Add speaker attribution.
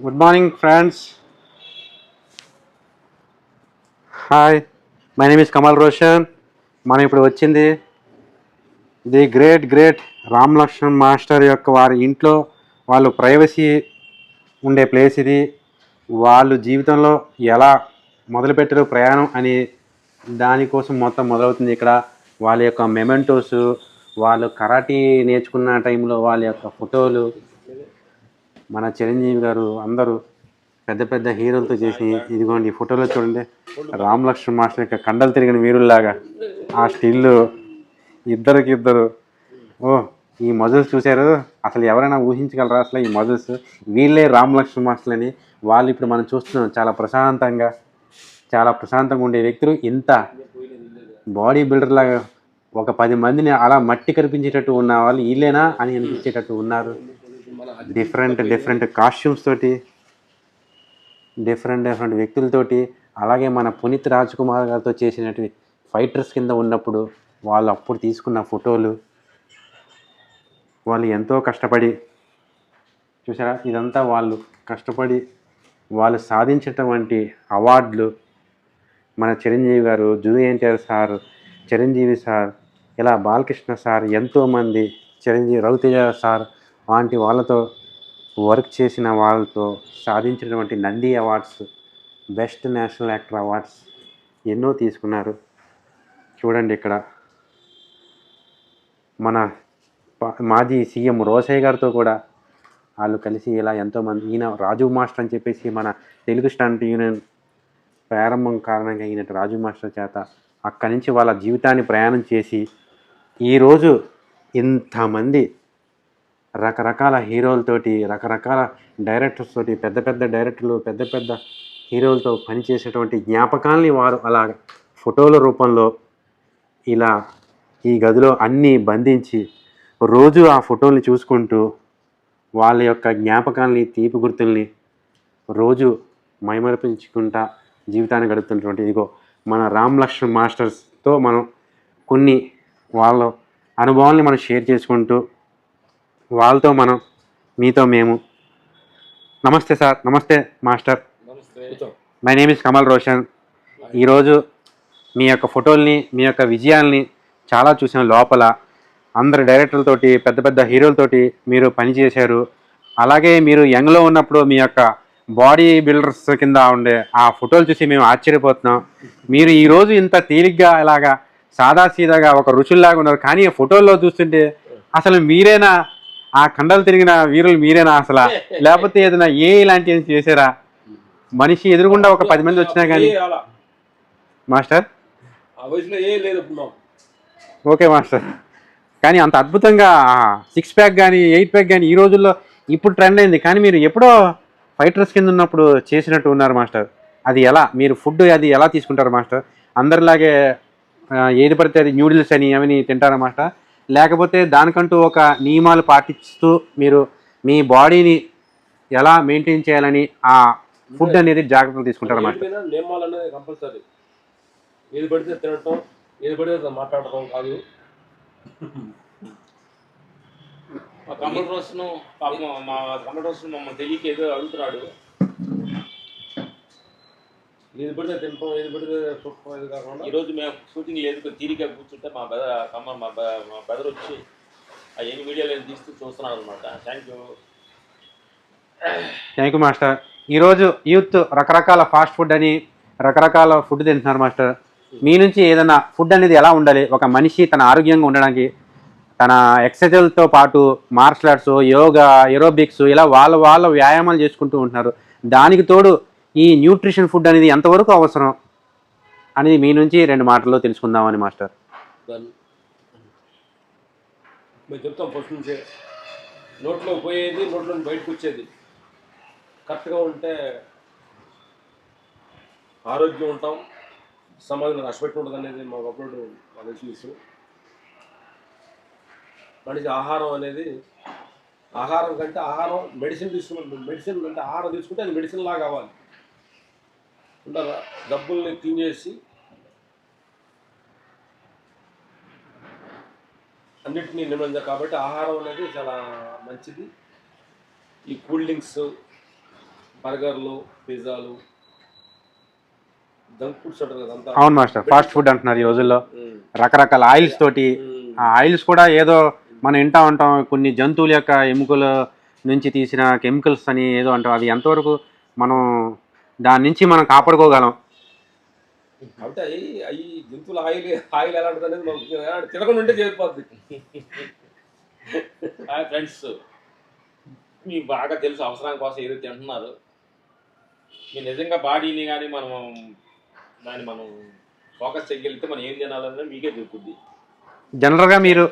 Speaker 1: Good morning, friends. Hi, my name is Kamal Roshan. మనం ఇప్పుడు వచ్చింది the great Ram Lakshman master యొక్క వారి ఇంట్లో వాళ్ళు ప్రైవసీ ఉండే ప్లేస్ ఇది. వాళ్ళు జీవితంలో ఎలా మొదలుపెట్టారు ప్రయాణం అని దానికోసం మొత్తం మొదలవుతుంది ఇక్కడ. వాళ్ళ యొక్క మెమెంటోస్, వాళ్ళు కరాటీ నేర్చుకున్న టైంలో వాళ్ళ యొక్క ఫోటోలు, మన చిరంజీవి గారు అందరూ పెద్ద పెద్ద హీరోలతో చేసి ఇదిగోండి ఈ ఫోటోలో చూడండి, రామ్ లక్ష్మణ్ మాస్టర్ యొక్క కండలు తిరిగిన వీరుల్లాగా ఆ స్టిల్ ఇద్దరు. ఓ, ఈ మజిల్స్ చూశారు, అసలు ఎవరైనా ఊహించగలరా అసలు ఈ మజిల్స్? వీళ్ళే రామ్ లక్ష్మణ్ మాస్టర్లు అని. వాళ్ళు ఇప్పుడు మనం చూస్తున్నాం చాలా ప్రశాంతంగా ఉండే వ్యక్తులు. ఇంత బాడీ బిల్డర్ లాగా ఒక 10 మందిని అలా మట్టి కనిపించేటట్టు ఉన్న వాళ్ళు వీళ్ళేనా అని అనిపించేటట్టు ఉన్నారు. డిఫరెంట్ కాస్ట్యూమ్స్ తోటి, డిఫరెంట్ వ్యక్తులతోటి. అలాగే మన పునీత్ రాజ్ కుమార్ గారితో చేసినట్టు ఫైటర్స్ కింద ఉన్నప్పుడు వాళ్ళు అప్పుడు తీసుకున్న ఫోటోలు, వాళ్ళు ఎంతో కష్టపడి చూసారా, ఇదంతా వాళ్ళు కష్టపడి వాళ్ళు సాధించినటువంటి అవార్డులు. మన చిరంజీవి గారు, junior NTR sir, Chiranjeevi sir, ఇలా బాలకృష్ణ సార్, ఎంతోమంది, చిరంజీవి, రవితేజ సార్ వంటి వాళ్ళతో వర్క్ చేసిన వాళ్ళతో సాధించినటువంటి Nandi awards, best national actor awards ఎన్నో తీసుకున్నారు. చూడండి ఇక్కడ మన మాజీ సీఎం రోసయ్య గారితో కూడా వాళ్ళు కలిసి ఇలా ఎంతోమంది, ఈయన రాజు మాస్టర్ అని చెప్పేసి మన తెలుగు స్టంట్ యూనియన్ ప్రారంభం కారణంగా ఈయన రాజు మాస్టర్ చేత అక్కడి నుంచి వాళ్ళ జీవితాన్ని ప్రయాణం చేసి ఈరోజు ఇంతమంది రకరకాల హీరోలతోటి, రకరకాల డైరెక్టర్స్ తోటి, పెద్ద డైరెక్టర్లు, పెద్ద హీరోలతో పనిచేసేటువంటి జ్ఞాపకాలని వారు అలా ఫోటోల రూపంలో ఇలా ఈ గదిలో అన్నీ బంధించి రోజు ఆ ఫోటోల్ని చూసుకుంటూ వాళ్ళ యొక్క జ్ఞాపకాలని, తీపి గుర్తుల్ని రోజు మైమరిపించుకుంటా జీవితాన్ని గడుపుతున్నటువంటి ఇదిగో మన రామ్ లక్ష్మణ్ మాస్టర్స్తో మనం కొన్ని వాళ్ళ అనుభవాల్ని మనం షేర్ చేసుకుంటూ వాళ్ళతో మనం, మీతో మేము. నమస్తే సార్. నమస్తే master. My name is Kamal Roshan. ఈరోజు మీ యొక్క ఫోటోల్ని, మీ యొక్క విజయాల్ని చాలా చూసాం. లోపల అందరు డైరెక్టర్లతోటి, పెద్ద హీరోలతోటి మీరు పనిచేశారు. అలాగే మీరు యంగ్లో ఉన్నప్పుడు మీ యొక్క బాడీ బిల్డర్స్ కింద ఉండే ఆ ఫోటోలు చూసి మేము ఆశ్చర్యపోతున్నాం. మీరు ఈరోజు ఇంత తేలిగ్గా ఇలాగా సాదాసీదాగా ఒక రుచుల్లాగా ఉన్నారు. కానీ ఫోటోల్లో చూస్తుంటే అసలు మీరేనా ఆ కండలు తిరిగిన వీరులు? మీరేనా అసలు? లేకపోతే ఏదైనా ఇలాంటివి చేశారా? మనిషి ఎదురుగుండా ఒక 10 మంది వచ్చినా కానీ మాస్టర్. Okay master. కానీ అంత అద్భుతంగా 6 ప్యాక్ కానీ 8 ప్యాక్ కానీ ఈ రోజుల్లో ఇప్పుడు ట్రెండ్ అయింది. కానీ మీరు ఎప్పుడో ఫైటర్స్ కింద ఉన్నప్పుడు చేసినట్టు ఉన్నారు మాస్టర్. అది ఎలా, మీరు ఫుడ్ అది ఎలా తీసుకుంటారు మాస్టర్? అందరిలాగే ఏది పడితే అది న్యూడిల్స్ అని ఏమని తింటారా మాస్టర్? లేకపోతే దానికంటూ ఒక నియమాలు పాటిస్తూ మీరు మీ బాడీని ఎలా మెయింటైన్ చేయాలని ఆ ఫుడ్ అనేది జాగ్రత్తలు తీసుకుంటారా మాస్టర్?
Speaker 2: నియమాలు అనేది కంపల్సరీ. ఏది పడితే తినటం, ఏది పడితే మాట్లాడటం కాదు.
Speaker 3: మా కమల్ రోషన్ పాపం, మా కమల్ రోషన్ మమ్మల్ని తెలియక ఏదో అడుగుతున్నాడు.
Speaker 2: ఏది పడితే తినటం, ఏది పడితే చూడటం, ఏది కాకుండా.
Speaker 3: ఈరోజు మేము షూటింగ్ లేదు, తీరిక కూర్చుంటే మా బెదర్ వచ్చి ఆ ఎన్ని వీడియోలు తీస్తూ చూస్తున్నాడు అనమాట. Thank
Speaker 1: you master. ఈరోజు యూత్ రకరకాల ఫాస్ట్ ఫుడ్ అని రకరకాల ఫుడ్ తింటున్నారు మాస్టర్. మీ నుంచి ఏదైనా ఫుడ్ అనేది ఎలా ఉండాలి, ఒక మనిషి తన ఆరోగ్యంగా ఉండడానికి తన ఎక్సర్సైజ్లతో పాటు మార్షల్ ఆర్ట్స్, యోగా, ఏరోబిక్స్ ఇలా వాళ్ళ వ్యాయామాలు చేసుకుంటూ ఉంటున్నారు. దానికి తోడు ఈ న్యూట్రిషన్ ఫుడ్ అనేది ఎంతవరకు అవసరం అనేది మీ నుంచి 2 మాటల్లో తెలుసుకుందామని మాస్టర్.
Speaker 2: మేము చెప్తాం ఫస్ట్ నుంచే. నోట్లో పోయేది, నోట్లో బయటకు వచ్చేది కరెక్ట్గా ఉంటే ఆరోగ్యం ఉంటాం, సమాజంలో నష్టపెట్టి ఉంటుంది అనేది మా అప్పుడు మనకు తెలుసు. మనిషి ఆహారం అనేది, ఆహారం కంటే ఆహారం మెడిసిన్ తీసుకుంటే, మెడిసిన్ అంటే ఆహారం తీసుకుంటే అది మెడిసిన్ లాగా కావాలి. ఉంటారా డబ్బుల్ని క్లీన్ చేసి అన్నింటినీ నిబంధన. కాబట్టి ఆహారం అనేది చాలా మంచిది. ఈ కూల్ డ్రింక్స్ బర్గర్లు, పిజ్జాలు, జంక్ ఫుడ్స్ అంటారు కదా అంతా.
Speaker 1: అవును మాస్టర్, ఫాస్ట్ ఫుడ్ అంటున్నారు ఈ రోజుల్లో.
Speaker 2: ఉమ్.
Speaker 1: రకరకాల ఆయిల్స్ తోటి, ఆ ఆయిల్స్ కూడా ఏదో మనం వింటా ఉంటాం, కొన్ని జంతువుల యొక్క ఎముకల నుంచి తీసిన కెమికల్స్ అని ఏదో అంటాం. అది ఎంతవరకు మనం దాని నుంచి మనం కాపాడుకోగలం?
Speaker 2: అంటే అవి జంతువుల ఆయిల్ ఆయిల్ ఎలాంటిది అనేది మనకు తినకుండా ఉంటే చేరిపోద్ది.
Speaker 3: ఫ్రెండ్స్, మీకు బాగా తెలుసు అవసరం కోసం ఏదో తింటున్నారు. మీరు నిజంగా బాడీని కానీ దాన్ని మనం ఫోకస్ చేయగలిగితే మనం ఏం తినాలన్నది మీకే దొరుకుద్ది.
Speaker 1: జనరల్గా మీరు